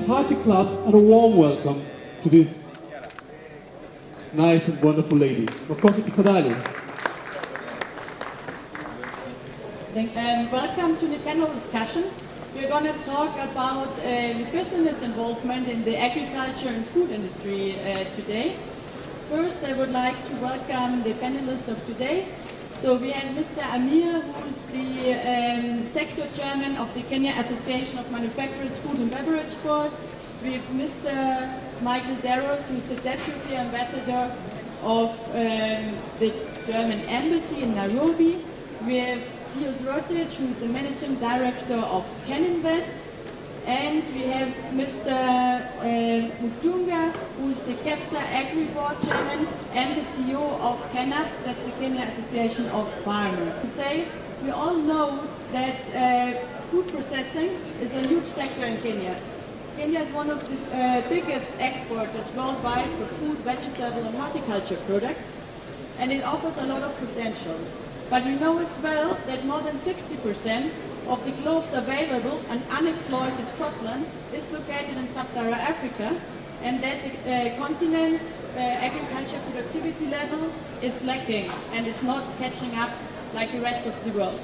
hearty clap and a warm welcome to this nice and wonderful lady. Welcome to the panel discussion. We're going to talk about the business involvement in the agriculture and food industry today. First, I would like to welcome the panelists of today. So we have Mr. Amir, who is the sector chairman of the Kenya Association of Manufacturers Food and Beverage Board. We have Mr. Michael Darros, who is the deputy ambassador of the German embassy in Nairobi. We have Pius Rotic, who is the managing director of Caninvest. And we have Mr. Mutunga, who is the KEPSA Agri Board Chairman and the CEO of KENAF, that's the Kenya Association of Farmers. We all know that food processing is a huge sector in Kenya. Kenya is one of the biggest exporters worldwide for food, vegetable and horticulture products, and it offers a lot of potential. But we know as well that more than 60% of the globe's available and unexploited cropland is located in sub-Saharan Africa, and that the continent agriculture productivity level is lacking and is not catching up like the rest of the world.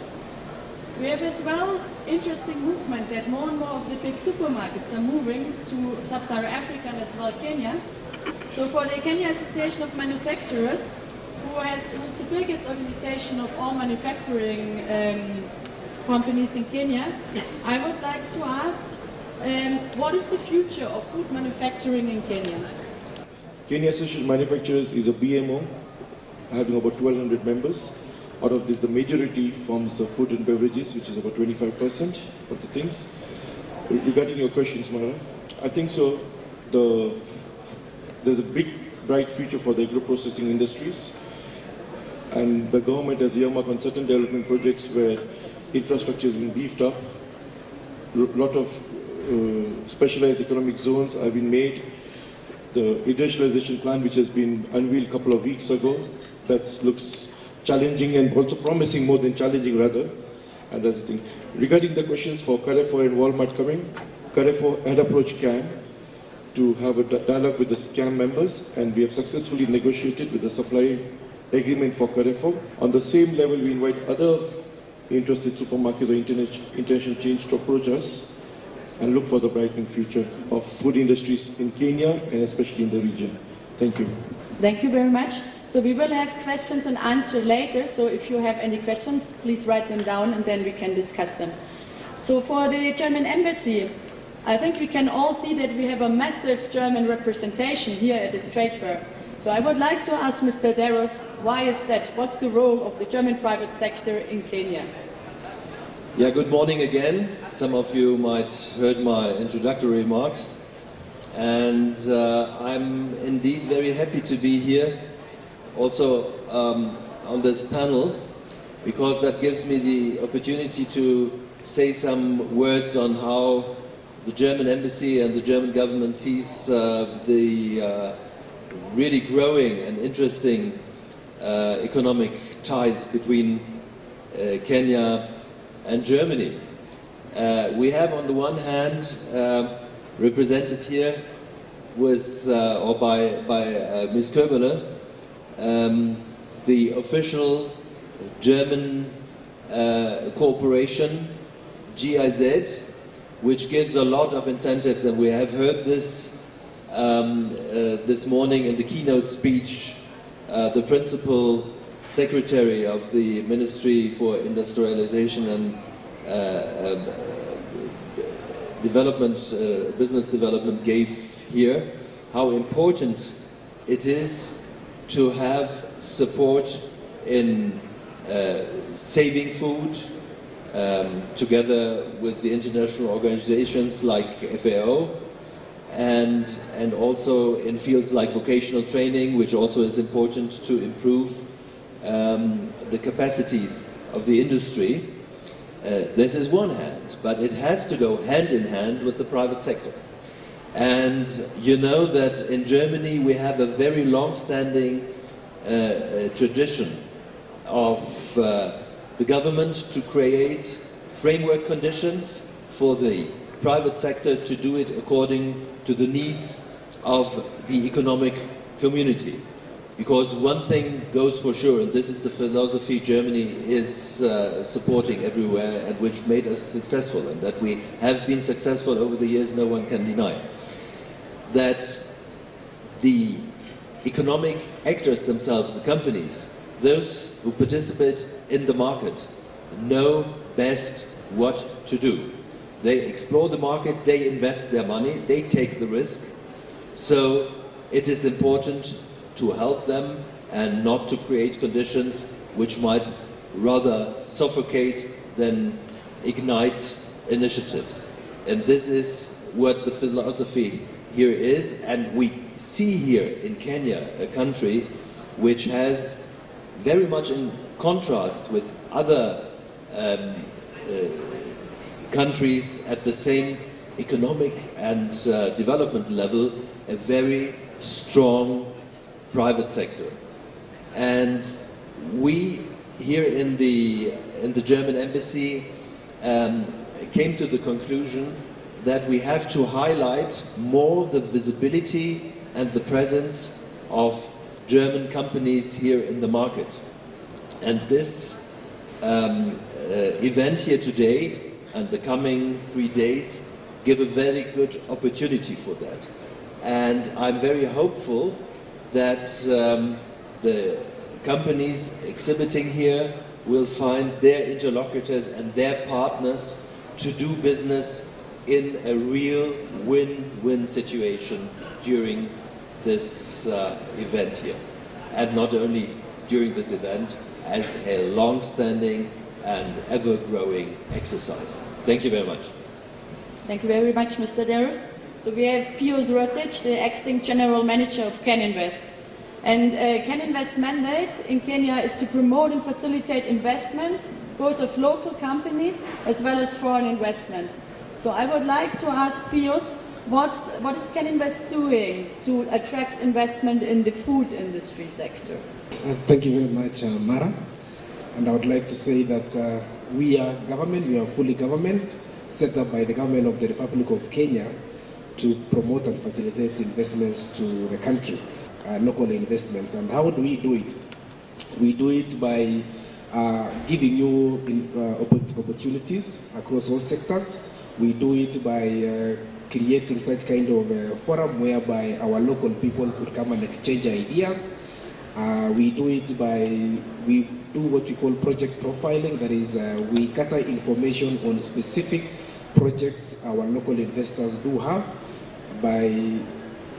We have as well interesting movement that more and more of the big supermarkets are moving to sub-Saharan Africa and as well Kenya. So for the Kenya Association of Manufacturers, who is the biggest organization of all manufacturing companies in Kenya, I would like to ask, what is the future of food manufacturing in Kenya? Kenya Association of Manufacturers is a BMO, having about 1,200 members. Out of this, the majority forms the food and beverages, which is about 25% of the things. Regarding your questions, Mara, I think so. There's a big, bright future for the agro-processing industries, and the government has earmarked on certain development projects where infrastructure has been beefed up. A lot of specialized economic zones have been made. The industrialization plan, which has been unveiled a couple of weeks ago, that looks challenging and also promising, more than challenging rather. And that's the thing. Regarding the questions for Carrefour and Walmart coming, Carrefour had approached CAM to have a dialogue with the CAM members, and we have successfully negotiated with the supply agreement for Carrefour. On the same level, we invite other interested supermarkets or international chains to approach us and look for the brightening future of food industries in Kenya and especially in the region. Thank you. Thank you very much. So we will have questions and answers later, so if you have any questions, please write them down and then we can discuss them. So for the German embassy, I think we can all see that we have a massive German representation here at this trade fair. So I would like to ask Mr. Darros, why is that? What's the role of the German private sector in Kenya? Yeah, good morning again. Some of you might heard my introductory remarks. And I'm indeed very happy to be here also on this panel, because that gives me the opportunity to say some words on how the German embassy and the German government sees the really growing and interesting economic ties between Kenya and Germany. We have on the one hand represented here with or by Ms. Köberle the official German corporation GIZ, which gives a lot of incentives, and we have heard this this morning in the keynote speech. The principal secretary of the Ministry for Industrialization and Development, Business Development gave here how important it is to have support in saving food, together with the international organizations like FAO, and also in fields like vocational training, which also is important to improve the capacities of the industry. This is one hand, but it has to go hand in hand with the private sector. And you know that in Germany we have a very long-standing tradition of the government to create framework conditions for the private sector to do it according to the needs of the economic community. Because one thing goes for sure, and this is the philosophy Germany is supporting everywhere and which made us successful, and that we have been successful over the years, no one can deny, that the economic actors themselves, the companies, those who participate in the market, know best what to do. They explore the market, they invest their money, they take the risk. So it is important to help them and not to create conditions which might rather suffocate than ignite initiatives. And this is what the philosophy here is, and we see here in Kenya a country which has, very much in contrast with other countries at the same economic and development level, a very strong private sector. And we here in the German embassy came to the conclusion that we have to highlight more the visibility and the presence of German companies here in the market. And this event here today and the coming 3 days give a very good opportunity for that. And I'm very hopeful that the companies exhibiting here will find their interlocutors and their partners to do business in a real win-win situation during this event here. And not only during this event, as a long-standing and ever-growing exercise. Thank you very much. Thank you very much, Mr. Darus. So we have Pius Rotich, the Acting General Manager of CanInvest. And CanInvest's mandate in Kenya is to promote and facilitate investment, both of local companies as well as foreign investment. So I would like to ask Pius, what is CanInvest doing to attract investment in the food industry sector? Thank you very much, Mara. And I would like to say that we are government, we are fully government, set up by the government of the Republic of Kenya to promote and facilitate investments to the country, local investments. And how do we do it? We do it by giving you opportunities across all sectors. We do it by creating such kind of a forum whereby our local people could come and exchange ideas. We do it by, we do what we call project profiling, that is, we gather information on specific projects our local investors do have, by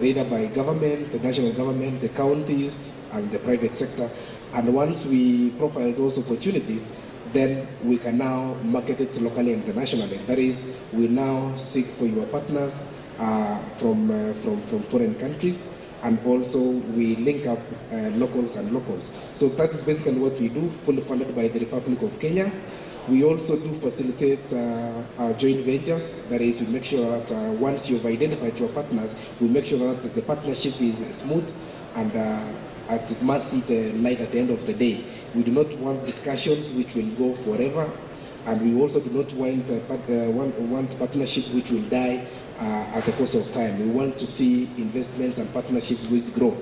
either by government, the national government, the counties, and the private sector. And once we profile those opportunities, then we can now market it locally and internationally. That is, we now seek for your partners from foreign countries, and also we link up locals and locals. So that is basically what we do, fully funded by the Republic of Kenya. We also do facilitate joint ventures. That is, we make sure that once you've identified your partners, we make sure that the partnership is smooth and it must see the light at the end of the day. We do not want discussions which will go forever, and we also do not want partnership which will die at the course of time. We want to see investments and partnerships which grow.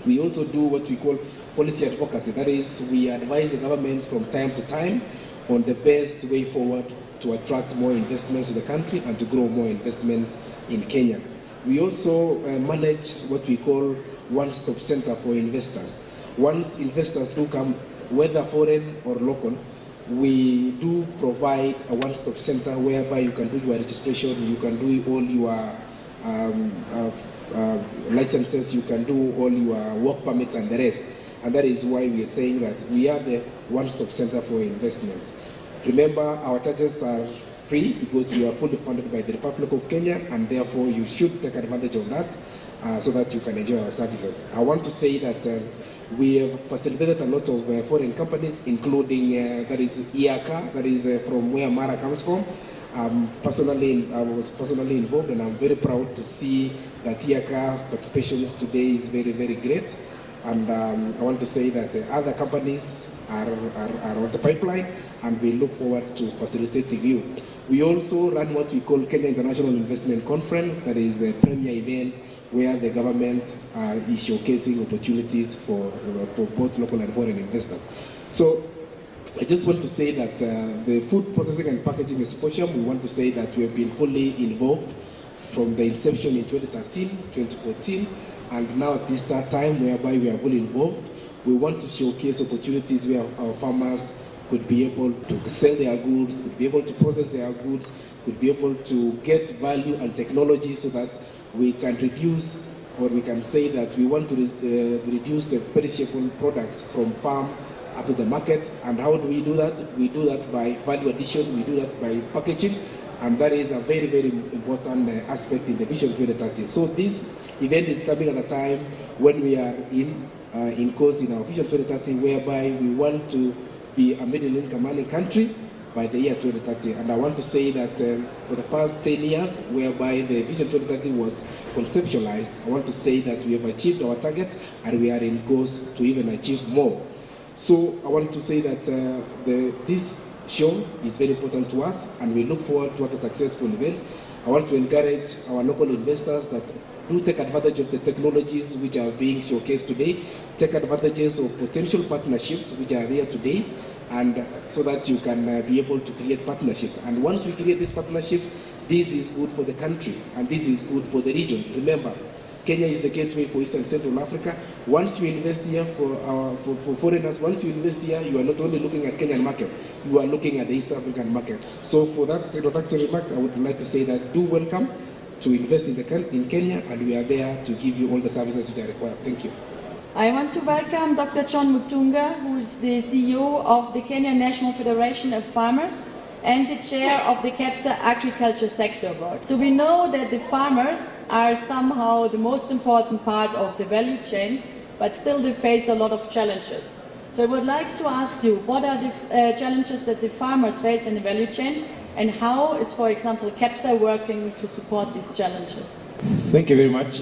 We also do what we call policy advocacy. That is, we advise the government from time to time on the best way forward to attract more investments to the country and to grow more investments in Kenya. We also manage what we call one-stop center for investors. Once investors do come, whether foreign or local, we do provide a one-stop center whereby you can do your registration, you can do all your licenses, you can do all your work permits and the rest. And that is why we are saying that we are the one-stop center for investments. Remember, our charges are free because we are fully funded by the Republic of Kenya, and therefore you should take advantage of that so that you can enjoy our services. I want to say that we have facilitated a lot of foreign companies, including that is IACA, that is from where Mara comes from. I was personally involved, and I'm very proud to see that IACA participations today is very, very great. And I want to say that other companies are on the pipeline, and we look forward to facilitating you. We also run what we call Kenya International Investment Conference, that is the premier event where the government is showcasing opportunities for both local and foreign investors. So I just want to say that the Food Processing and Packaging Exposition, we want to say that we have been fully involved from the inception in 2013, 2014, and now at this time whereby we are fully involved. We want to showcase opportunities where our farmers could be able to sell their goods, could be able to process their goods, could be able to get value and technology so that we can reduce, or we can say that we want to reduce the perishable products from farm up to the market. And how do we do that? We do that by value addition, we do that by packaging, and that is a very, very important aspect in the Vision 2030. So this event is coming at a time when we are in course in our Vision 2030, whereby we want to be a middle-income earning country by the year 2030. And I want to say that for the past 10 years, whereby the Vision 2030 was conceptualized, I want to say that we have achieved our target and we are in course to even achieve more. So I want to say that this show is very important to us and we look forward to a successful event. I want to encourage our local investors that do take advantage of the technologies which are being showcased today, take advantages of potential partnerships which are there today, and so that you can be able to create partnerships. And once we create these partnerships, this is good for the country and this is good for the region. Remember, Kenya is the gateway for East and Central Africa. Once you invest here for foreigners, once you invest here, you are not only looking at Kenyan market, you are looking at the East African market. So for that introductory remarks, I would like to say that do welcome to invest in Kenya, and we are there to give you all the services which are required. Thank you. I want to welcome Dr. John Mutunga, who is the CEO of the Kenya National Federation of Farmers and the chair of the KEPSA Agriculture Sector Board. So we know that the farmers are somehow the most important part of the value chain, but still they face a lot of challenges. So I would like to ask you, what are the challenges that the farmers face in the value chain, and how is, for example, KEPSA working to support these challenges? Thank you very much.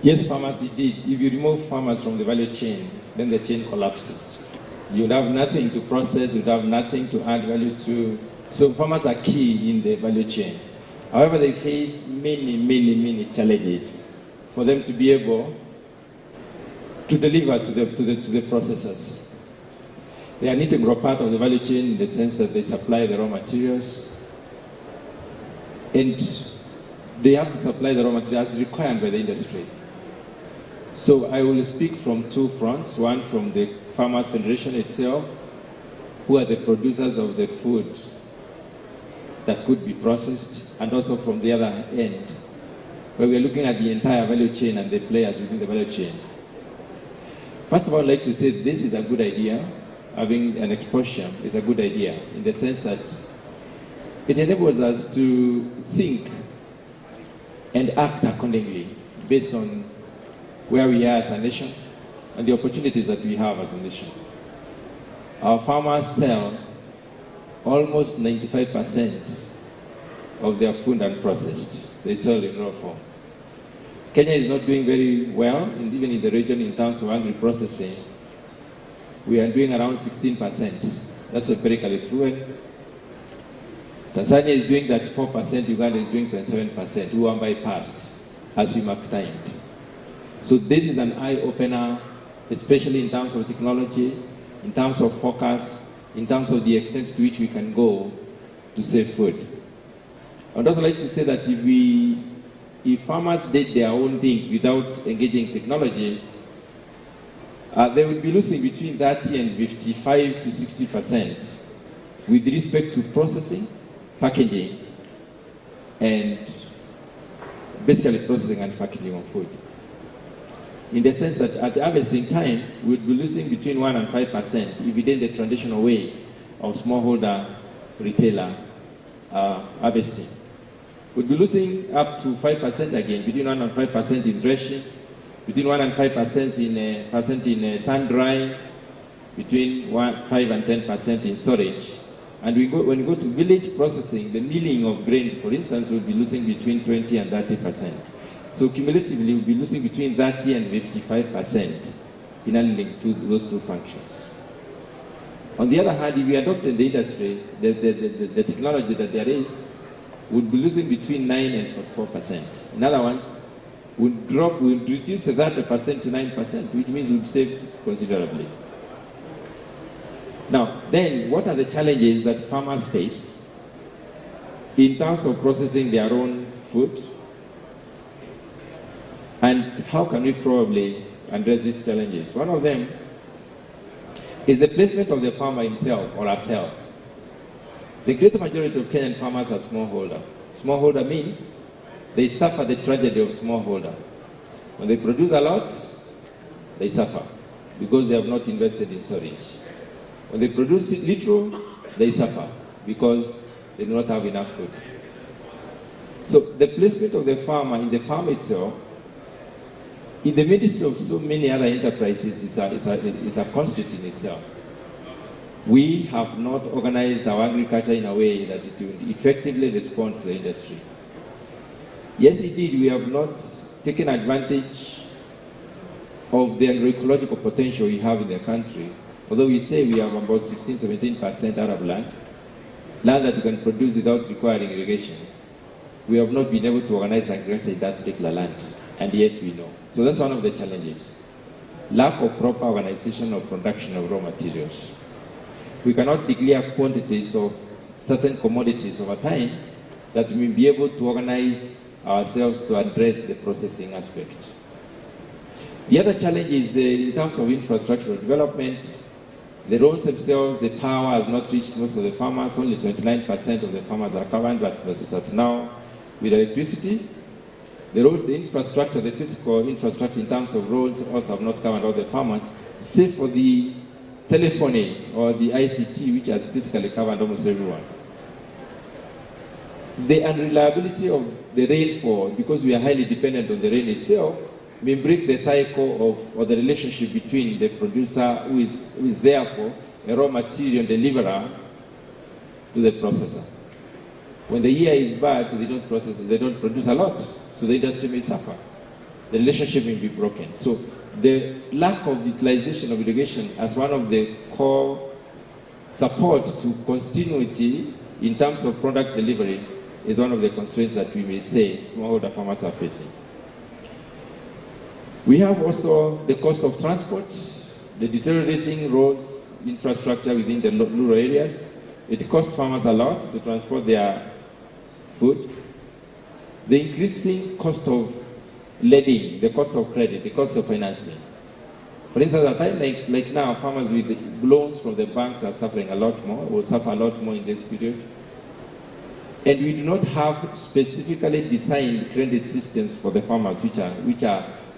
Yes, farmers indeed. If you remove farmers from the value chain, then the chain collapses. You'd have nothing to process, you'd have nothing to add value to. So farmers are key in the value chain. However, they face many challenges for them to be able to deliver to the processors. They are an integral part of the value chain in the sense that they supply the raw materials, and they have to supply the raw materials required by the industry. So I will speak from two fronts, one from the Farmers Federation itself, who are the producers of the food that could be processed, and also from the other end, where we are looking at the entire value chain and the players within the value chain. First of all, I'd like to say this is a good idea. Having an exposure is a good idea in the sense that it enables us to think and act accordingly based on where we are as a nation and the opportunities that we have as a nation. Our farmers sell almost 95% of their food unprocessed. They sell in raw form. Kenya is not doing very well, and even in the region in terms of agri-processing. We are doing around 16%. That's empirically proven. Tanzania is doing that 4%, Uganda is doing 27%, who are bypassed as we mark timed. So this is an eye-opener, especially in terms of technology, in terms of focus, in terms of the extent to which we can go to save food. I would also like to say that if farmers did their own things without engaging technology, they would be losing between 30 and 55 to 60% with respect to processing, packaging, and basically processing and packaging of food. In the sense that at the harvesting time, we would be losing between 1 and 5% if we did the traditional way of smallholder retailer harvesting. We'd be losing up to 5% again, between 1 and 5% in threshing, between 1 and 5% in sun drying, between 5 and 10% in storage. And when we go to village processing, the milling of grains, for instance, will be losing between 20 and 30%. So cumulatively, we'll be losing between 30 and 55% in linked to those two functions. On the other hand, if we adopt in the industry the technology that there is, we'll be losing between 9 and 44%. In other words, we'll reduce the 30% to 9%, which means we'll save considerably. Now, then, what are the challenges that farmers face in terms of processing their own food? And how can we probably address these challenges? One of them is the placement of the farmer himself or herself. The great majority of Kenyan farmers are smallholder. Smallholder means they suffer the tragedy of smallholder. When they produce a lot, they suffer because they have not invested in storage. When they produce little, they suffer because they do not have enough food. So the placement of the farmer in the farm itself, in the midst of so many other enterprises, is a constraint in itself. We have not organized our agriculture in a way that it will effectively respond to the industry. Yes, indeed, we have not taken advantage of the agroecological potential we have in the country. Although we say we have about 16–17% Arab land that we can produce without requiring irrigation, we have not been able to organize agriculture in that particular land, and yet we know. So that's one of the challenges. Lack of proper organization of production of raw materials. We cannot declare quantities of certain commodities over time that we may be able to organize ourselves to address the processing aspect. The other challenge is in terms of infrastructural development. The roads themselves, the power has not reached most of the farmers. Only 29% of the farmers are covered versus at now with electricity. The road, the infrastructure, the physical infrastructure in terms of roads also have not covered all the farmers, save for the telephony or the ICT, which has physically covered almost everyone. The unreliability of the rainfall, because we are highly dependent on the rain itself, may break the cycle of, or the relationship between the producer who is therefore a raw material deliverer to the processor. When the year is bad, they don't process it, they don't produce a lot, so the industry may suffer. The relationship may be broken. So the lack of utilization of irrigation as one of the core support to continuity in terms of product delivery is one of the constraints that we may say smallholder farmers are facing. We have also the cost of transport, the deteriorating roads, infrastructure within the rural areas. It costs farmers a lot to transport their food. The increasing cost of lending, the cost of credit, the cost of financing. For instance, at a time like now, farmers with loans from the banks are suffering a lot more, will suffer a lot more in this period. And we do not have specifically designed credit systems for the farmers, which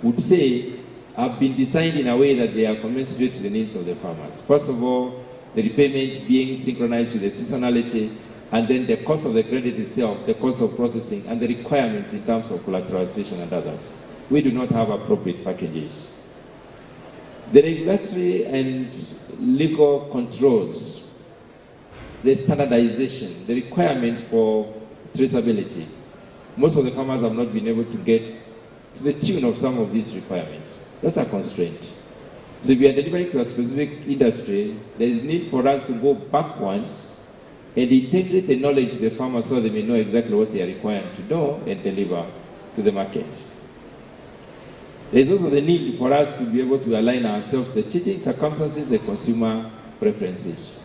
would say, have been designed in a way that they are commensurate to the needs of the farmers. First of all, the repayment being synchronized with the seasonality, and then the cost of the credit itself, the cost of processing, and the requirements in terms of collateralization and others. We do not have appropriate packages. The regulatory and legal controls, the standardization, the requirement for traceability. Most of the farmers have not been able to get to the tune of some of these requirements. That's a constraint. So if we are delivering to a specific industry, there is need for us to go backwards and integrate the knowledge to the farmers so they may know exactly what they are required to know and deliver to the market. There is also the need for us to be able to align ourselves to the changing circumstances and consumer preferences.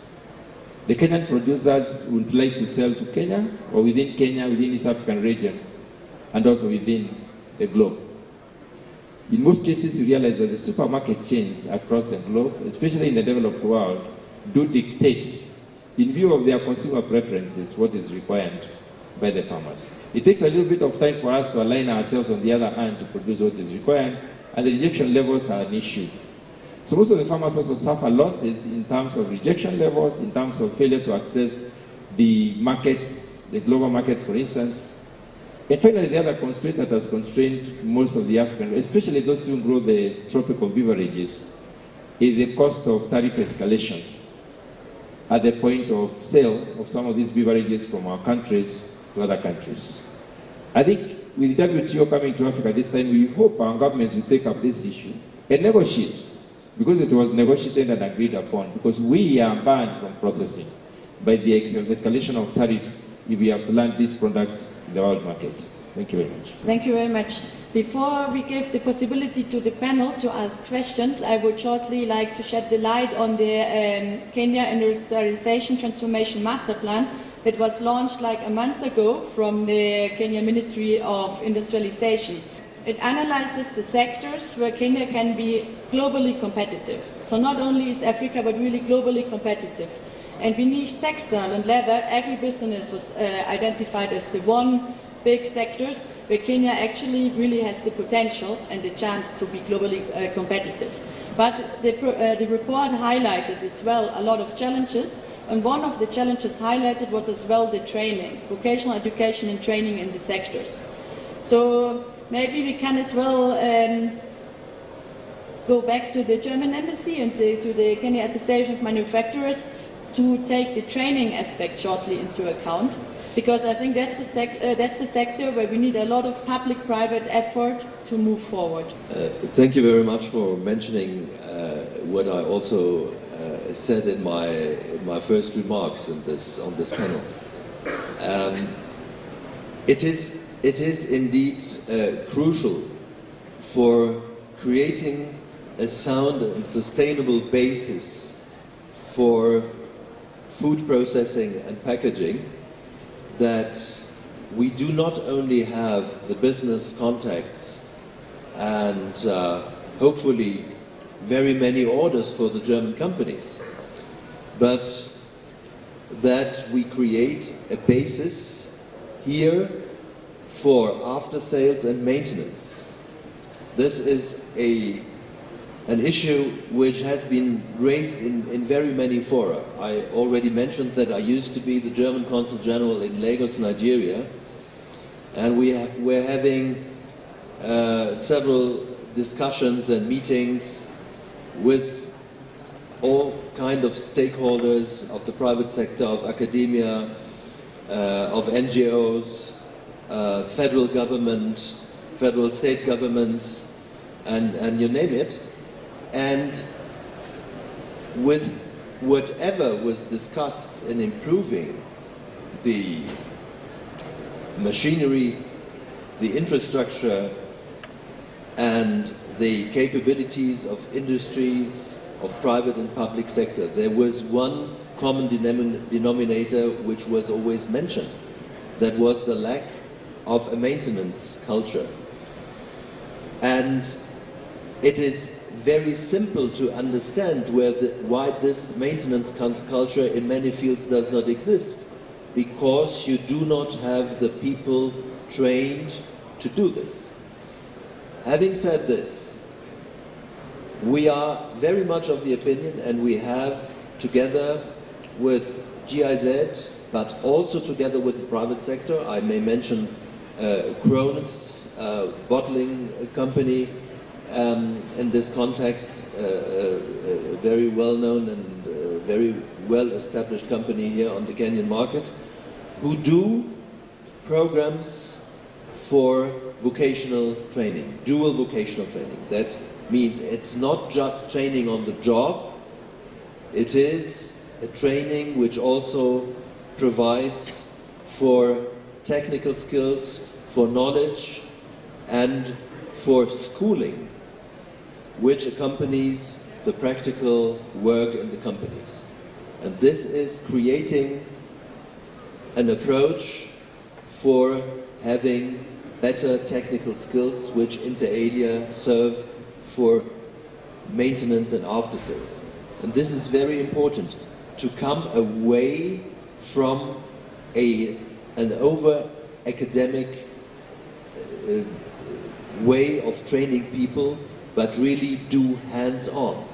The Kenyan producers would like to sell to Kenya or within Kenya, within East African region, and also within the globe. In most cases, you realize that the supermarket chains across the globe, especially in the developed world, do dictate, in view of their consumer preferences, what is required by the farmers. It takes a little bit of time for us to align ourselves on the other hand to produce what is required, and the rejection levels are an issue. So most of the farmers also suffer losses in terms of rejection levels, in terms of failure to access the markets, the global market, for instance. And finally, the other constraint that has constrained most of the African, especially those who grow the tropical beverages, is the cost of tariff escalation at the point of sale of some of these beverages from our countries to other countries. I think with WTO coming to Africa this time, we hope our governments will take up this issue and negotiate because it was negotiated and agreed upon, because we are banned from processing by the escalation of tariffs if we have to land these products in the world market. Thank you very much. Thank you very much. Before we give the possibility to the panel to ask questions, I would shortly like to shed the light on the Kenya Industrialization Transformation Master Plan that was launched like a month ago from the Kenya Ministry of Industrialization. It analyzes the sectors where Kenya can be globally competitive. So not only is Africa, but really globally competitive. And beneath textile and leather, agribusiness was identified as the one big sectors where Kenya actually really has the potential and the chance to be globally competitive. But the report highlighted as well a lot of challenges, and one of the challenges highlighted was as well the training, vocational education and training in the sectors. So maybe we can as well go back to the German embassy and to the Kenya Association of Manufacturers to take the training aspect shortly into account, because I think that's the sector where we need a lot of public-private effort to move forward. Thank you very much for mentioning what I also said in my first remarks on this panel. It is indeed crucial for creating a sound and sustainable basis for food processing and packaging that we do not only have the business contacts and hopefully very many orders for the German companies, but that we create a basis here for after sales and maintenance. This is an issue which has been raised in very many fora. I already mentioned that I used to be the German Consul General in Lagos, Nigeria, and we're having several discussions and meetings with all kind of stakeholders of the private sector, of academia, of NGOs, federal government, federal state governments, and you name it. And with whatever was discussed in improving the machinery, the infrastructure, and the capabilities of industries, of private and public sector, there was one common denominator which was always mentioned. That was the lack of a maintenance culture. And it is very simple to understand why this maintenance culture in many fields does not exist. Because you do not have the people trained to do this. Having said this, we are very much of the opinion, and we have, together with GIZ, but also together with the private sector, I may mention Kronos bottling company, in this context, a very well-known and very well-established company here on the Kenyan market, who do programs for vocational training, dual vocational training. That means it's not just training on the job, it is a training which also provides for technical skills, for knowledge, and for schooling, which accompanies the practical work in the companies. And this is creating an approach for having better technical skills which inter alia serve for maintenance and after sales. And this is very important, to come away from an over-academic way of training people, but really do hands-on.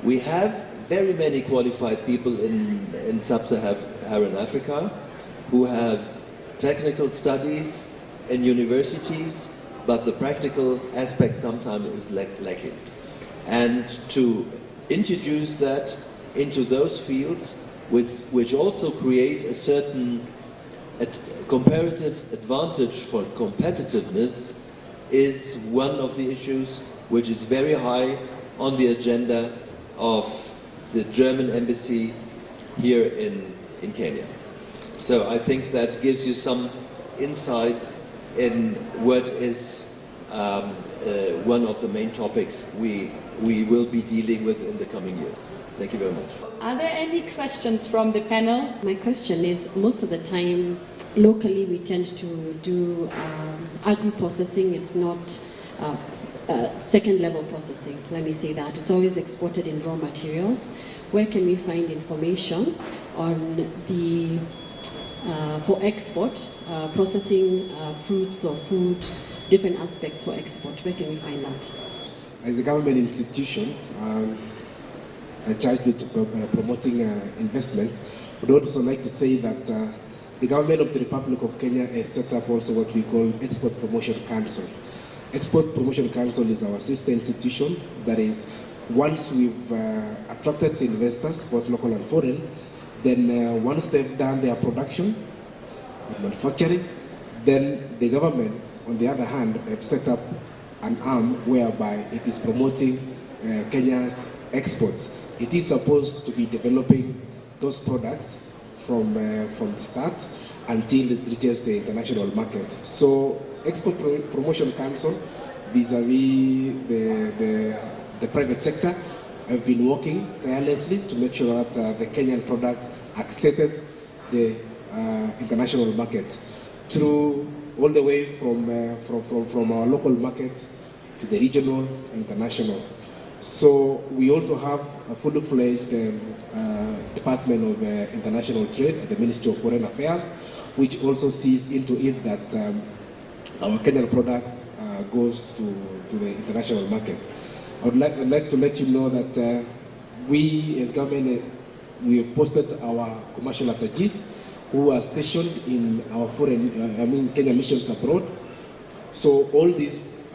We have very many qualified people in sub-Saharan Africa who have technical studies in universities, but the practical aspect sometimes is lacking. And to introduce that into those fields, which also create a certain comparative advantage for competitiveness, is one of the issues which is very high on the agenda of the German embassy here in Kenya. So I think that gives you some insight in what is one of the main topics we will be dealing with in the coming years. Thank you very much. Are there any questions from the panel? My question is, most of the time, locally we tend to do agri-processing. It's not second-level processing, let me say that. It's always exported in raw materials. Where can we find information on the, for export, processing fruits or food, different aspects for export? Where can we find that? As a government institution, charged with promoting investments, would also like to say that the government of the Republic of Kenya has set up also what we call Export Promotion Council. Export Promotion Council is our sister institution. That is, once we've attracted investors, both local and foreign, then once they've done their production, manufacturing, then the government, on the other hand, have set up an arm whereby it is promoting Kenya's exports. It is supposed to be developing those products from the start until it reaches the international market. So Export Promotion Council, vis-a-vis the private sector, have been working tirelessly to make sure that the Kenyan products accesses the international markets through all the way from our local markets to the regional, international. So we also have a fully fledged Department of International Trade at the Ministry of Foreign Affairs, which also sees into it that our Kenyan products goes to the international market. I'd like to let you know that we as government, we have posted our commercial attaches who are stationed in our Kenya missions abroad. So all these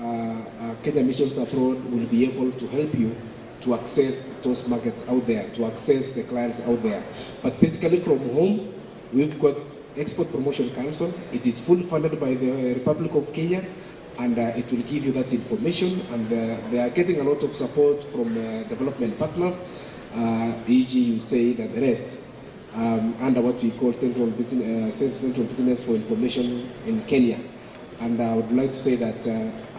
Kenya missions abroad will be able to help you to access those markets out there, to access the clients out there. But basically from home, we've got Export Promotion Council. It is fully funded by the Republic of Kenya, and it will give you that information. And they are getting a lot of support from development partners, e.g. USAID and the rest, under what we call Central Business for Information in Kenya. And I would like to say that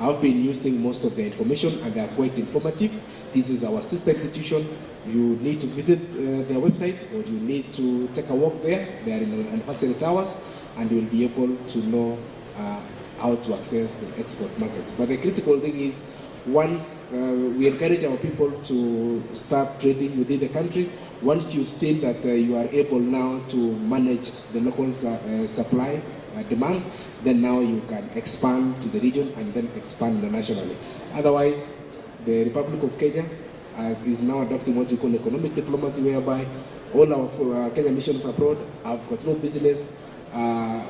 I've been using most of the information, and they are quite informative. This is our sister institution. You need to visit their website, or you need to take a walk there. They are in the Anniversary Towers, and you will be able to know how to access the export markets. But the critical thing is, once we encourage our people to start trading within the country, once you've seen that you are able now to manage the local supply demands, then now you can expand to the region and then expand internationally. Otherwise, the Republic of Kenya is now adopting what we call economic diplomacy, whereby all our Kenya missions abroad have got no business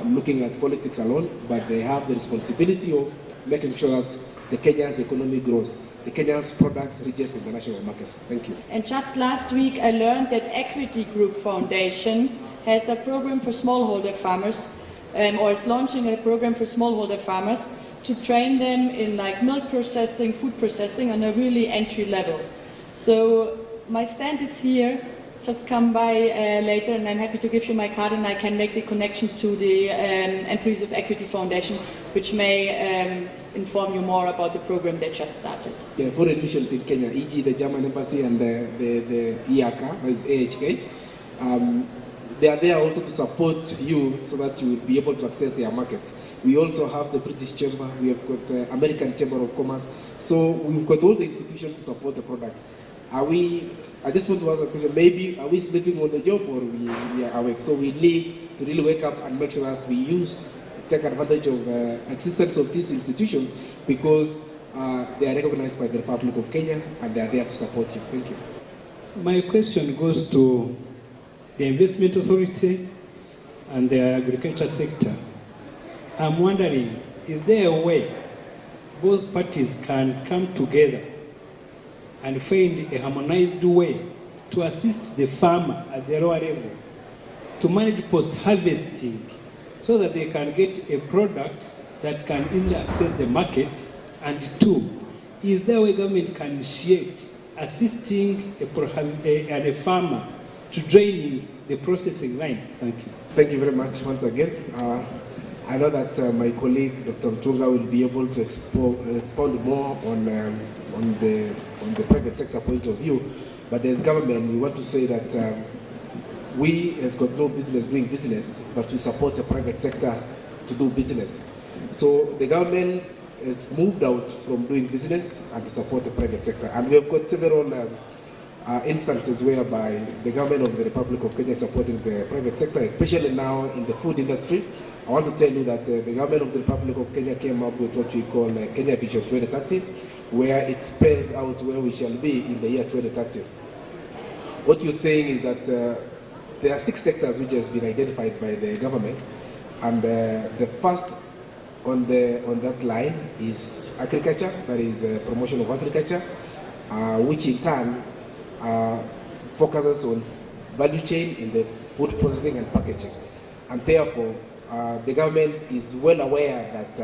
looking at politics alone, but they have the responsibility of making sure that the Kenya's economy grows, the Kenya's products reaches the international markets. Thank you. And just last week I learned that Equity Group Foundation has a program for smallholder farmers, or is launching a program for smallholder farmers to train them in like milk processing, food processing on a really entry level. So my stand is here. Just come by later, and I'm happy to give you my card, and I can make the connection to the employees of Equity Foundation, which may inform you more about the program they just started. Yeah, foreign missions in Kenya, e.g. the German embassy and the IACA, or is AHK, they are there also to support you so that you will be able to access their markets. We also have the British Chamber, we have got the American Chamber of Commerce, so we've got all the institutions to support the products. I just want to ask a question, maybe are we sleeping on the job, or we are awake? So we need to really wake up and make sure that we take advantage of existence of these institutions, because they are recognized by the Republic of Kenya and they are there to support you. Thank you. My question goes to the Investment Authority and the agriculture sector. I'm wondering, is there a way both parties can come together and find a harmonized way to assist the farmer at the lower level to manage post-harvesting, so that they can get a product that can easily access the market? And two, is there a way government can initiate assisting a farmer to drain the processing line? Thank you. Thank you very much once again. I know that my colleague, Dr. Mtunga, will be able to expound more on the private sector point of view. But as government, we want to say that we has got no business doing business, but we support the private sector to do business. So the government has moved out from doing business and to support the private sector. And we have got several instances whereby the government of the Republic of Kenya is supporting the private sector, especially now in the food industry. I want to tell you that the government of the Republic of Kenya came up with what we call Kenya Vision 2030, where it spells out where we shall be in the year 2030. What you're saying is that there are 6 sectors which has been identified by the government, and the first on that line is agriculture, that is promotion of agriculture, which in turn focuses on value chain in the food processing and packaging. And therefore, the government is well aware that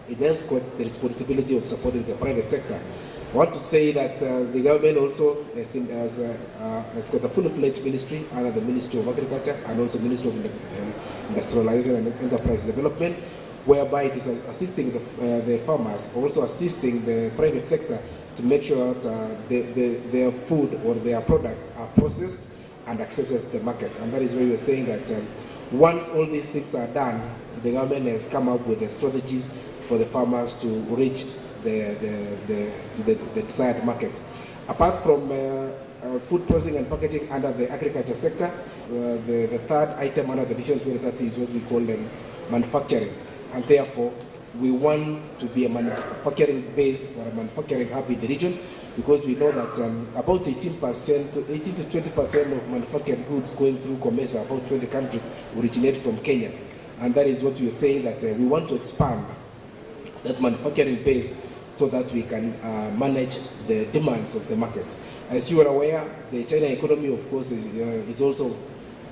it has got the responsibility of supporting the private sector. I want to say that the government also has got a fully-fledged ministry under the Ministry of Agriculture and also Ministry of Industrialization and Enterprise Development, whereby it is assisting the farmers, also assisting the private sector to make sure that their food or their products are processed and accesses the market. And that is why we are saying that once all these things are done, the government has come up with the strategies for the farmers to reach the desired market. Apart from food processing and packaging under the agriculture sector, the third item under the Vision 2030 is what we call manufacturing. And therefore, we want to be a manufacturing base or a manufacturing hub in the region, because we know that about 18 to 20% of manufactured goods going through COMESA, about 20 countries, originate from Kenya. And that is what we are saying, that we want to expand that manufacturing base so that we can manage the demands of the market. As you are aware, the China economy, of course, is also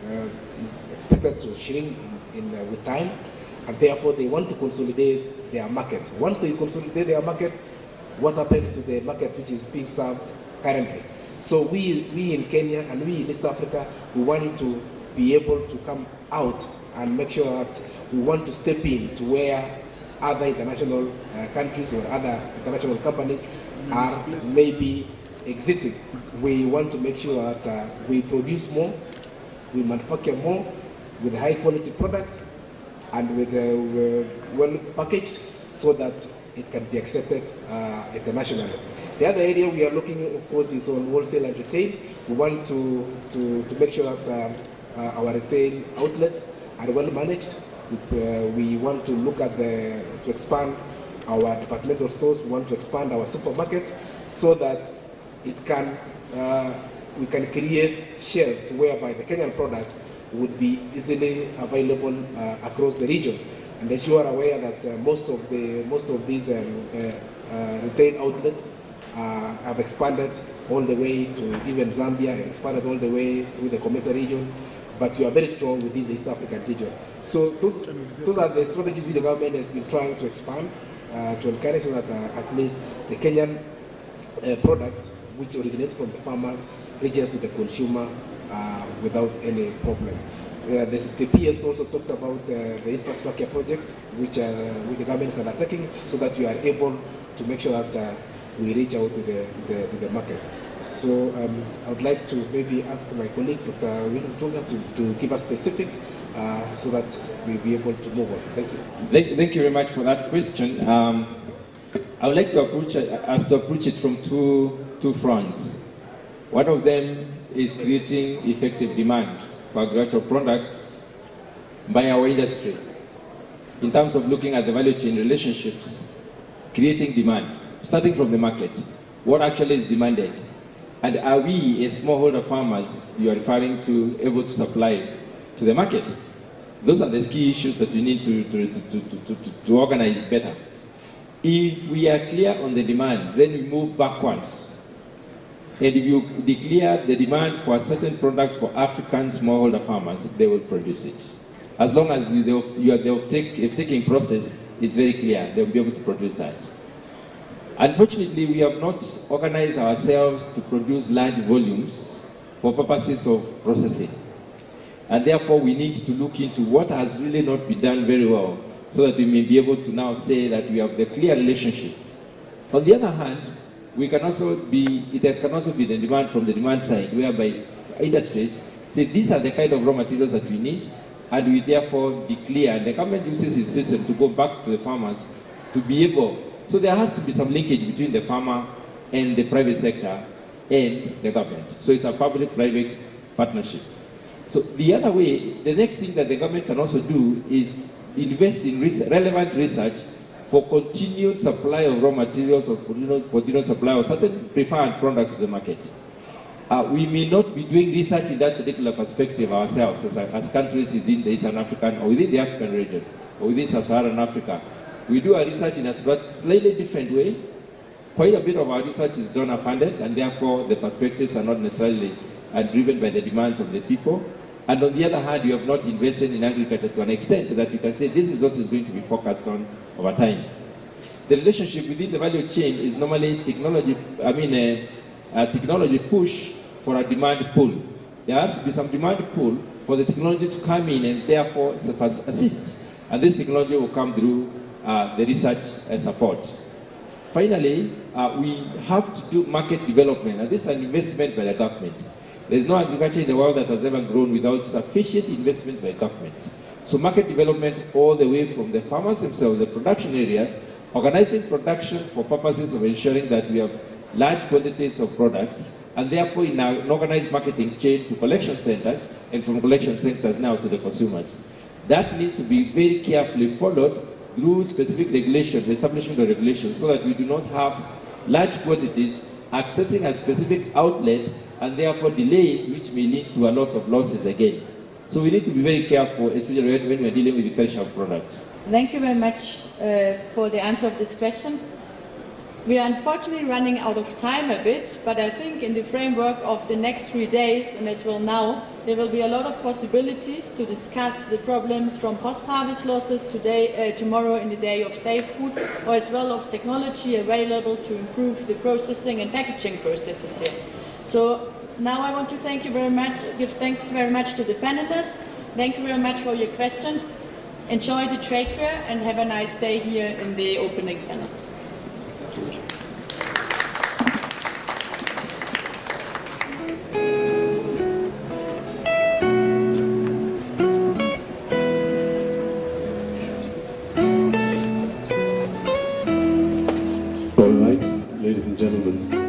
is expected to shrink with time, and therefore they want to consolidate their market. Once they consolidate their market, what happens to the market which is being served currently? So we in Kenya and we in East Africa, we want to be able to come out and make sure that we want to step in to where other international countries or other international companies are maybe exiting. We want to make sure that we produce more, we manufacture more with high quality products and with well packaged, so that it can be accepted internationally. The other area we are looking, of course, is on wholesale and retail. We want to make sure that our retail outlets are well managed. We want to look at to expand our departmental stores. We want to expand our supermarkets so that it can we can create shelves whereby the Kenyan products would be easily available across the region. And as you are aware that most of these retail outlets have expanded all the way to even Zambia, expanded all the way to the COMESA region, but we are very strong within the East African region. So those are the strategies which the government has been trying to expand to encourage that at least the Kenyan products, which originates from the farmers, reaches to the consumer without any problem. The PS also talked about the infrastructure projects which the government is undertaking, so that we are able to make sure that we reach out to the market. So I would like to maybe ask my colleague, Dr. William Tunga, to give us specifics so that we'll be able to move on. Thank you. Thank you very much for that question. I would like to approach it from two fronts. One of them is creating effective demand for agricultural products by our industry. In terms of looking at the value chain relationships, creating demand, starting from the market. What actually is demanded? And are we, as smallholder farmers, you are referring to, able to supply to the market? Those are the key issues that we need to organize better. If we are clear on the demand, then we move backwards. And if you declare the demand for a certain product for African smallholder farmers, they will produce it. As long as the taking process is very clear, they'll be able to produce that. Unfortunately, we have not organized ourselves to produce large volumes for purposes of processing. And therefore, we need to look into what has really not been done very well so that we may be able to now say that we have the clear relationship. On the other hand, it can also be the demand from the demand side, whereby industries say these are the kind of raw materials that we need, and we therefore declare, and the government uses its system to go back to the farmers to be able. So there has to be some linkage between the farmer and the private sector and the government. So it's a public-private partnership. So the other way, the next thing that the government can also do is invest in relevant research for continued supply of raw materials or continued supply of certain preferred products to the market. We may not be doing research in that particular perspective ourselves as countries within the Eastern African or within the African region or within Sub-Saharan Africa. We do our research in a slightly different way. Quite a bit of our research is donor-funded, and therefore the perspectives are not necessarily driven by the demands of the people. And on the other hand, you have not invested in agriculture to an extent that you can say this is what is going to be focused on over time. The relationship within the value chain is normally technology, technology push for a demand pull. There has to be some demand pull for the technology to come in and therefore assist. And this technology will come through the research support. Finally, we have to do market development, and this is an investment by the government. There is no agriculture in the world that has ever grown without sufficient investment by government. So market development all the way from the farmers themselves, the production areas, organizing production for purposes of ensuring that we have large quantities of products, and therefore in an organized marketing chain to collection centers, and from collection centers now to the consumers. That needs to be very carefully followed through specific regulation, the establishment of regulations, so that we do not have large quantities accessing a specific outlet and therefore delays which may lead to a lot of losses again. So we need to be very careful, especially when we are dealing with the perishable products. Thank you very much for the answer of this question. We are unfortunately running out of time a bit, but I think in the framework of the next 3 days, and as well now, there will be a lot of possibilities to discuss the problems from post-harvest losses today, tomorrow in the day of safe food, or as well of technology available to improve the processing and packaging processes here. So now I want to thank you very much, give thanks very much to the panelists. Thank you very much for your questions. Enjoy the trade fair and have a nice day here in the opening panel. All right, ladies and gentlemen.